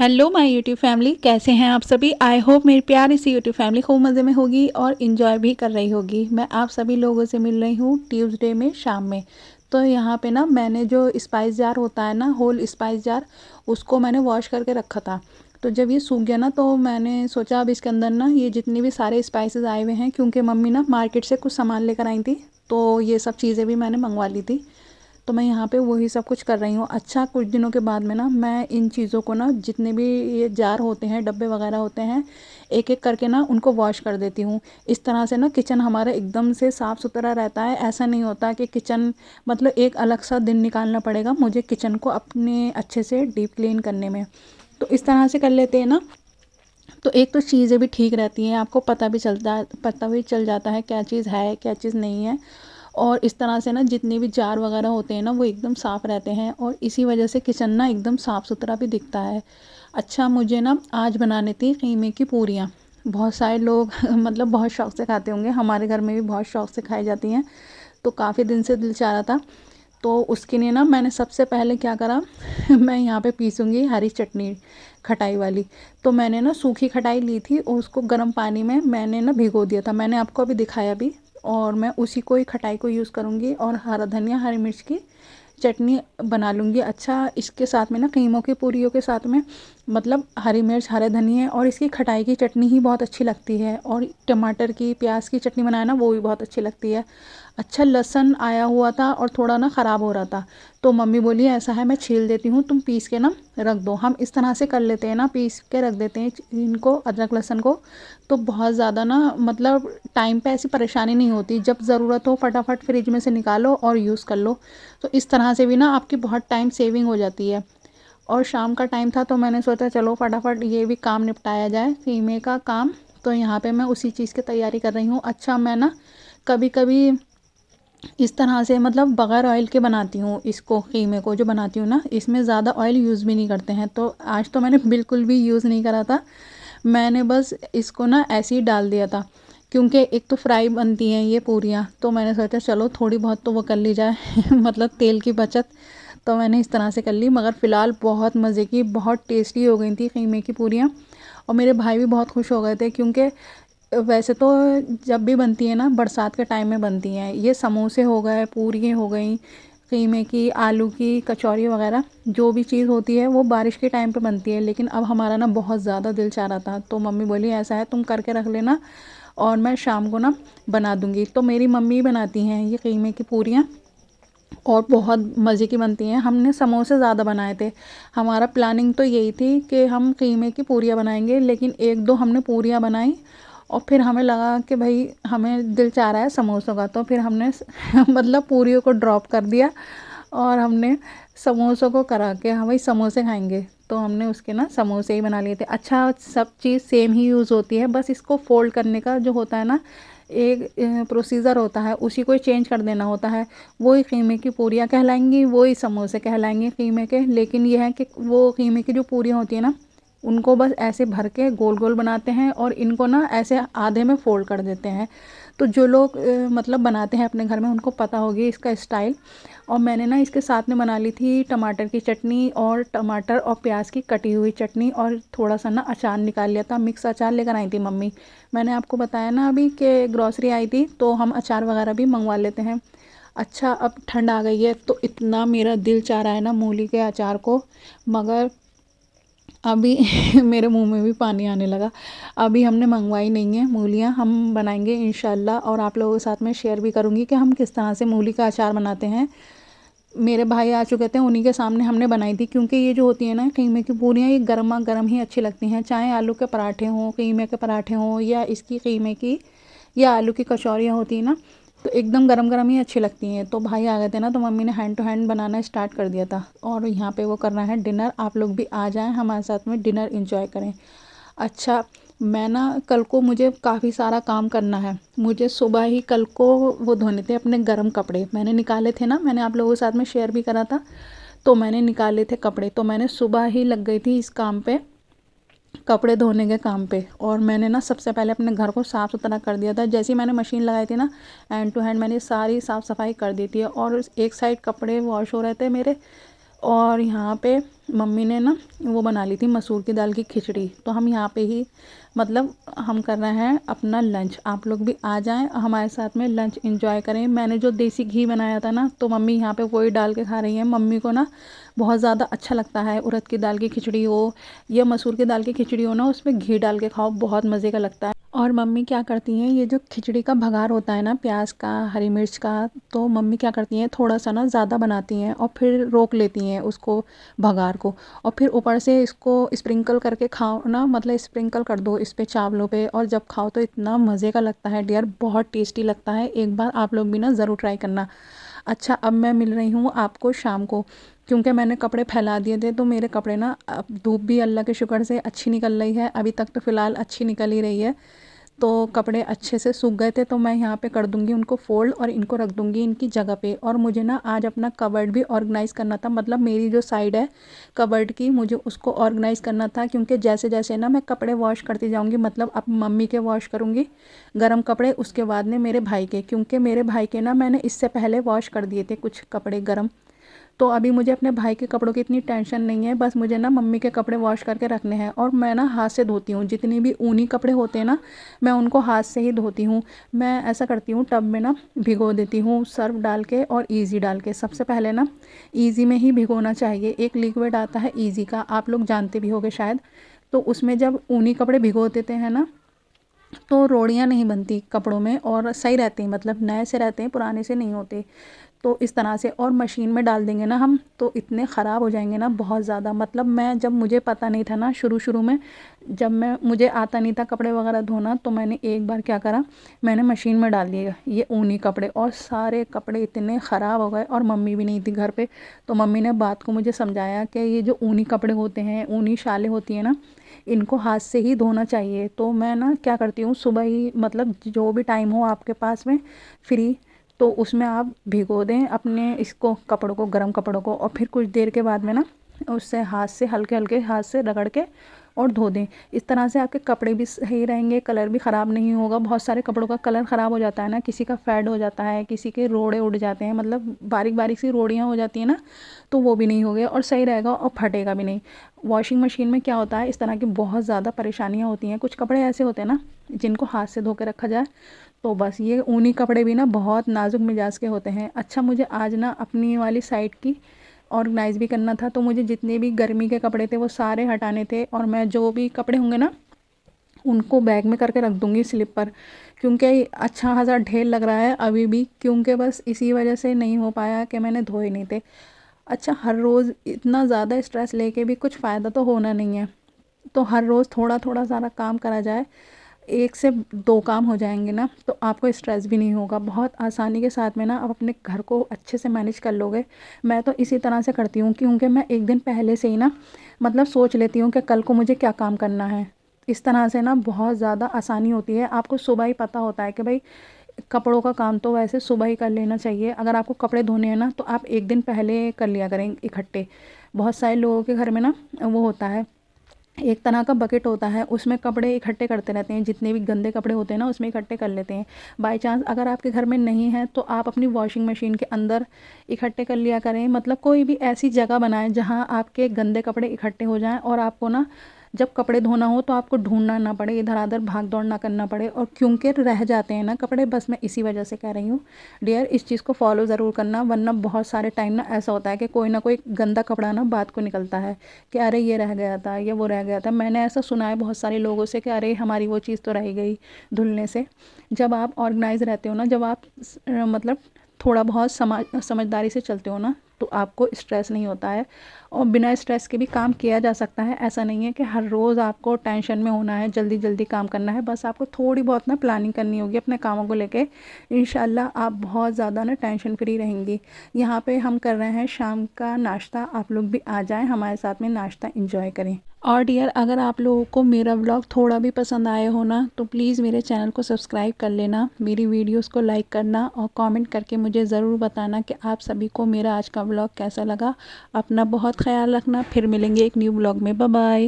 Hello my YouTube family, कैसे हैं आप सभी। आई होप मेरी प्यारी सी यूट्यूब फैमिली खूब मज़े में होगी और इन्जॉय भी कर रही होगी। मैं आप सभी लोगों से मिल रही हूँ ट्यूसडे में शाम में। तो यहाँ पे ना मैंने जो स्पाइस जार होता है ना, होल स्पाइस जार, उसको मैंने वॉश करके रखा था। तो जब ये सूख गया ना तो मैंने सोचा अब इसके अंदर ना ये जितनी भी सारे स्पाइसेस आए हुए हैं, क्योंकि मम्मी ना मार्केट से कुछ सामान लेकर आई थी, तो ये सब चीज़ें भी मैंने मंगवा ली थी। तो मैं यहाँ पे वही सब कुछ कर रही हूँ। अच्छा, कुछ दिनों के बाद में ना मैं इन चीज़ों को ना, जितने भी ये जार होते हैं, डब्बे वगैरह होते हैं, एक एक करके ना उनको वॉश कर देती हूँ। इस तरह से ना किचन हमारा एकदम से साफ़ सुथरा रहता है। ऐसा नहीं होता कि किचन मतलब एक अलग सा दिन निकालना पड़ेगा मुझे किचन को अपने अच्छे से डीप क्लीन करने में। तो इस तरह से कर लेते हैं ना, तो एक तो चीज़ें भी ठीक रहती हैं, आपको पता भी चल जाता है क्या चीज़ है क्या चीज़ नहीं है। और इस तरह से ना जितने भी जार वगैरह होते हैं ना वो एकदम साफ़ रहते हैं, और इसी वजह से किचन ना एकदम साफ़ सुथरा भी दिखता है। अच्छा, मुझे ना आज बनाने थी कीमे की पूरियाँ। बहुत सारे लोग मतलब बहुत शौक़ से खाते होंगे, हमारे घर में भी बहुत शौक़ से खाई जाती हैं। तो काफ़ी दिन से दिल चाह रहा था, तो उसके लिए ना मैंने सबसे पहले क्या करा मैं यहाँ पे पीसूँगी हरी चटनी, खटाई वाली। तो मैंने ना सूखी खटाई ली थी और उसको गर्म पानी में मैंने ना भिगो दिया था, मैंने आपको अभी दिखाया भी। और मैं उसी को ही खटाई को यूज़ करूँगी और हरा धनिया हरी मिर्च की चटनी बना लूँगी। अच्छा, इसके साथ में ना कीमों की पूरियों के साथ में मतलब हरी मिर्च हरे धनिया और इसकी खटाई की चटनी ही बहुत अच्छी लगती है, और टमाटर की प्याज की चटनी बनाए ना वो भी बहुत अच्छी लगती है। अच्छा, लहसुन आया हुआ था और थोड़ा ना ख़राब हो रहा था, तो मम्मी बोली ऐसा है मैं छील देती हूँ, तुम पीस के ना रख दो। हम इस तरह से कर लेते हैं ना, पीस के रख देते हैं इनको, अदरक लहसुन को। तो बहुत ज़्यादा ना मतलब टाइम पे ऐसी परेशानी नहीं होती, जब ज़रूरत हो फटाफट फ्रिज में से निकालो और यूज़ कर लो। तो इस तरह से भी ना आपकी बहुत टाइम सेविंग हो जाती है। और शाम का टाइम था तो मैंने सोचा चलो फटाफट ये भी काम निपटाया जाए, कीमे का काम। तो यहाँ पे मैं उसी चीज़ की तैयारी कर रही हूँ। अच्छा, मैं ना कभी कभी इस तरह से मतलब बग़ैर ऑयल के बनाती हूँ इसको, कीमे को जो बनाती हूँ ना इसमें ज़्यादा ऑयल यूज़ भी नहीं करते हैं। तो आज तो मैंने बिल्कुल भी यूज़ नहीं करा था, मैंने बस इसको ना ऐसे ही डाल दिया था, क्योंकि एक तो फ्राई बनती हैं ये पूरियाँ, तो मैंने सोचा चलो थोड़ी बहुत तो वो कर ली जाए मतलब तेल की बचत। तो मैंने इस तरह से कर ली, मगर फ़िलहाल बहुत मज़े की, बहुत टेस्टी हो गई थी कीमे की पूरियाँ। और मेरे भाई भी बहुत खुश हो गए थे, क्योंकि वैसे तो जब भी बनती है ना बरसात के टाइम में बनती हैं, ये समोसे हो गए, पूरियाँ हो गई, कीमे की, आलू की कचौरी वगैरह जो भी चीज़ होती है वो बारिश के टाइम पे बनती है। लेकिन अब हमारा ना बहुत ज़्यादा दिल चाह रहा था, तो मम्मी बोली ऐसा है तुम करके रख लेना और मैं शाम को ना बना दूँगी। तो मेरी मम्मी बनाती हैं ये कीमे की पूरियाँ और बहुत मज़े की बनती हैं। हमने समोसे ज़्यादा बनाए थे, हमारा प्लानिंग तो यही थी कि हम कीमे की पूरियाँ बनाएंगे, लेकिन एक दो हमने पूरियाँ बनाई और फिर हमें लगा कि भाई हमें दिल चाह रहा है समोसों का, तो फिर हमने मतलब पूरियों को ड्रॉप कर दिया और हमने समोसों को करा के हाँ भाई समोसे खाएंगे, तो हमने उसके ना समोसे ही बना लिए थे। अच्छा, सब चीज़ सेम ही यूज़ होती है, बस इसको फ़ोल्ड करने का जो होता है ना एक प्रोसीजर होता है, उसी को ही चेंज कर देना होता है। वही कीमे की पूरियाँ कहलाएंगी, वही समोसे कहलाएंगे कीमे के। लेकिन यह है कि वो कीमे की जो पूरियाँ होती है ना उनको बस ऐसे भर के गोल गोल बनाते हैं और इनको ना ऐसे आधे में फ़ोल्ड कर देते हैं। तो जो लोग मतलब बनाते हैं अपने घर में उनको पता होगी इसका स्टाइल। और मैंने ना इसके साथ में बना ली थी टमाटर की चटनी, और टमाटर और प्याज की कटी हुई चटनी, और थोड़ा सा ना अचार निकाल लिया था, मिक्स अचार लेकर आई थी मम्मी। मैंने आपको बताया ना अभी कि ग्रॉसरी आई थी तो हम अचार वगैरह भी मंगवा लेते हैं। अच्छा, अब ठंड आ गई है तो इतना मेरा दिल चाह रहा है ना मूली के अचार को, मगर अभी मेरे मुंह में भी पानी आने लगा। अभी हमने मंगवाई नहीं है मूलियाँ, हम बनाएंगे इंशाल्लाह, और आप लोगों के साथ में शेयर भी करूँगी कि हम किस तरह से मूली का अचार बनाते हैं। मेरे भाई आ चुके थे, उन्हीं के सामने हमने बनाई थी, क्योंकि ये जो होती है ना कीमे की पूरियाँ ये गर्मा गर्म ही अच्छी लगती हैं, चाहे आलू के पराठे हों, कीमे के पराठे हों, या इसकी कीमे की या आलू की कचौरियाँ होती हैं ना, तो एकदम गरम गरम ही अच्छी लगती हैं। तो भाई आ गए थे ना तो मम्मी ने हैंड टू हैंड बनाना स्टार्ट कर दिया था, और यहाँ पे वो करना है डिनर। आप लोग भी आ जाएं हमारे साथ में डिनर एंजॉय करें। अच्छा, मैं ना कल को मुझे काफ़ी सारा काम करना है, मुझे सुबह ही कल को वो धोने थे अपने गर्म कपड़े, मैंने निकाले थे ना, मैंने आप लोगों के साथ में शेयर भी करा था। तो मैंने निकाले थे कपड़े, तो मैंने सुबह ही लग गई थी इस काम पे, कपड़े धोने के काम पे। और मैंने ना सबसे पहले अपने घर को साफ़ सुथरा कर दिया था, जैसे ही मैंने मशीन लगाई थी ना हैंड टू हैंड मैंने सारी साफ़ सफाई कर दी थी। और एक साइड कपड़े वॉश हो रहे थे मेरे, और यहाँ पे मम्मी ने ना वो बना ली थी मसूर की दाल की खिचड़ी। तो हम यहाँ पे ही मतलब हम कर रहे हैं अपना लंच। आप लोग भी आ जाएं हमारे साथ में लंच एंजॉय करें। मैंने जो देसी घी बनाया था ना, तो मम्मी यहाँ पे वही डाल के खा रही हैं। मम्मी को ना बहुत ज़्यादा अच्छा लगता है, उड़द की दाल की खिचड़ी हो या मसूर की दाल की खिचड़ी हो ना, उसमें घी डाल के खाओ, बहुत मज़े का लगता है। और मम्मी क्या करती हैं, ये जो खिचड़ी का भगार होता है ना प्याज का, हरी मिर्च का, तो मम्मी क्या करती हैं थोड़ा सा ना ज़्यादा बनाती हैं और फिर रोक लेती हैं उसको, भगार को। और फिर ऊपर से इसको स्प्रिंकल करके खाओ ना, मतलब स्प्रिंकल कर दो इस पे चावलों पे, और जब खाओ तो इतना मज़े का लगता है डियर, बहुत टेस्टी लगता है। एक बार आप लोग भी ना ज़रूर ट्राई करना। अच्छा, अब मैं मिल रही हूँ आपको शाम को, क्योंकि मैंने कपड़े फैला दिए थे, तो मेरे कपड़े ना अब धूप भी अल्लाह के शुक्र से अच्छी निकल रही है, अभी तक तो फ़िलहाल अच्छी निकल ही रही है। तो कपड़े अच्छे से सूख गए थे, तो मैं यहाँ पे कर दूँगी उनको फ़ोल्ड और इनको रख दूँगी इनकी जगह पे। और मुझे ना आज अपना कबर्ड भी ऑर्गेनाइज़ करना था, मतलब मेरी जो साइड है कबर्ड की, मुझे उसको ऑर्गेनाइज़ करना था, क्योंकि जैसे जैसे ना मैं कपड़े वॉश करती जाऊँगी, मतलब अब मम्मी के वॉश करूँगी गर्म कपड़े, उसके बाद में मेरे भाई के, क्योंकि मेरे भाई के ना मैंने इससे पहले वॉश कर दिए थे कुछ कपड़े गर्म। तो अभी मुझे अपने भाई के कपड़ों की इतनी टेंशन नहीं है, बस मुझे ना मम्मी के कपड़े वॉश करके रखने हैं। और मैं ना हाथ से धोती हूँ, जितनी भी ऊनी कपड़े होते हैं ना, मैं उनको हाथ से ही धोती हूँ। मैं ऐसा करती हूँ, टब में ना भिगो देती हूँ सर्फ डाल के और ईज़ी डाल के। सबसे पहले ना ईज़ी में ही भिगोना चाहिए, एक लिक्विड आता है ईज़ी का, आप लोग जानते भी होंगे शायद। तो उसमें जब ऊनी कपड़े भिगो देते हैं ना, तो रोड़ियाँ नहीं बनती कपड़ों में और सही रहते हैं, मतलब नए से रहते हैं, पुराने से नहीं होते। तो इस तरह से, और मशीन में डाल देंगे ना हम, तो इतने ख़राब हो जाएंगे ना बहुत ज़्यादा। मतलब मैं जब, मुझे पता नहीं था ना शुरू शुरू में, जब मुझे आता नहीं था कपड़े वगैरह धोना, तो मैंने एक बार क्या करा, मैंने मशीन में डाल दिए ये ऊनी कपड़े, और सारे कपड़े इतने ख़राब हो गए। और मम्मी भी नहीं थी घर पे, तो मम्मी ने बात को मुझे समझाया कि ये जो ऊनी कपड़े होते हैं, ऊनी शालें होती हैं ना, इनको हाथ से ही धोना चाहिए। तो मैं ना क्या करती हूँ, सुबह ही, मतलब जो भी टाइम हो आपके पास में फ्री, तो उसमें आप भिगो दें अपने इसको, कपड़ों को, गर्म कपड़ों को, और फिर कुछ देर के बाद में ना उससे हाथ से हल्के हल्के हाथ से रगड़ के और धो दें। इस तरह से आपके कपड़े भी सही रहेंगे, कलर भी ख़राब नहीं होगा। बहुत सारे कपड़ों का कलर ख़राब हो जाता है ना, किसी का फेड हो जाता है, किसी के रोड़े उड़ जाते हैं, मतलब बारीक बारीक सी रोड़ियाँ हो जाती हैं ना, तो वो भी नहीं होगे और सही रहेगा और फटेगा भी नहीं। वॉशिंग मशीन में क्या होता है, इस तरह की बहुत ज़्यादा परेशानियाँ होती हैं। कुछ कपड़े ऐसे होते हैं ना जिनको हाथ से धो के रखा जाए, तो बस ये ऊनी कपड़े भी ना बहुत नाजुक मिजाज के होते हैं। अच्छा, मुझे आज ना अपनी वाली साइड की ऑर्गेनाइज़ भी करना था, तो मुझे जितने भी गर्मी के कपड़े थे वो सारे हटाने थे, और मैं जो भी कपड़े होंगे ना उनको बैग में करके रख दूँगी स्लिप पर, क्योंकि अच्छा खासा ढेर लग रहा है अभी भी, क्योंकि बस इसी वजह से नहीं हो पाया कि मैंने धोए नहीं थे। अच्छा, हर रोज़ इतना ज़्यादा स्ट्रेस लेके भी कुछ फ़ायदा तो होना नहीं है, तो हर रोज़ थोड़ा थोड़ा सारा काम करा जाए, एक से दो काम हो जाएंगे ना, तो आपको स्ट्रेस भी नहीं होगा। बहुत आसानी के साथ में ना आप अपने घर को अच्छे से मैनेज कर लोगे। मैं तो इसी तरह से करती हूँ, क्योंकि मैं एक दिन पहले से ही ना मतलब सोच लेती हूँ कि कल को मुझे क्या काम करना है। इस तरह से ना बहुत ज़्यादा आसानी होती है। आपको सुबह ही पता होता है कि भाई कपड़ों का काम तो वैसे सुबह ही कर लेना चाहिए। अगर आपको कपड़े धोने हैं ना, तो आप एक दिन पहले कर लिया करें इकट्ठे। बहुत सारे लोगों के घर में ना वो होता है, एक तरह का बकेट होता है, उसमें कपड़े इकट्ठे करते रहते हैं, जितने भी गंदे कपड़े होते हैं ना उसमें इकट्ठे कर लेते हैं। बाय चांस अगर आपके घर में नहीं है, तो आप अपनी वॉशिंग मशीन के अंदर इकट्ठे कर लिया करें। मतलब कोई भी ऐसी जगह बनाएं जहां आपके गंदे कपड़े इकट्ठे हो जाएं, और आपको ना जब कपड़े धोना हो तो आपको ढूंढना ना पड़े, इधर उधर भाग दौड़ ना करना पड़े। और क्योंकि रह जाते हैं ना कपड़े, बस मैं इसी वजह से कह रही हूँ डियर, इस चीज़ को फॉलो ज़रूर करना, वरना बहुत सारे टाइम ना ऐसा होता है कि कोई ना कोई गंदा कपड़ा ना बात को निकलता है कि अरे ये रह गया था, ये वो रह गया था। मैंने ऐसा सुना है बहुत सारे लोगों से कि अरे हमारी वो चीज़ तो रह गई धुलने से। जब आप ऑर्गेनाइज रहते हो ना, जब आप मतलब थोड़ा बहुत समझदारी से चलते हो ना, तो आपको स्ट्रेस नहीं होता है, और बिना स्ट्रेस के भी काम किया जा सकता है। ऐसा नहीं है कि हर रोज़ आपको टेंशन में होना है, जल्दी जल्दी काम करना है। बस आपको थोड़ी बहुत ना प्लानिंग करनी होगी अपने कामों को लेके, इंशाल्लाह आप बहुत ज़्यादा ना टेंशन फ्री रहेंगी। यहाँ पे हम कर रहे हैं शाम का नाश्ता, आप लोग भी आ जाएं हमारे साथ में नाश्ता इंजॉय करें। और डियर, अगर आप लोगों को मेरा व्लॉग थोड़ा भी पसंद आया हो ना, तो प्लीज़ मेरे चैनल को सब्सक्राइब कर लेना, मेरी वीडियोस को लाइक करना, और कमेंट करके मुझे ज़रूर बताना कि आप सभी को मेरा आज का व्लॉग कैसा लगा। अपना बहुत ख्याल रखना, फिर मिलेंगे एक न्यू व्लॉग में। Bye bye.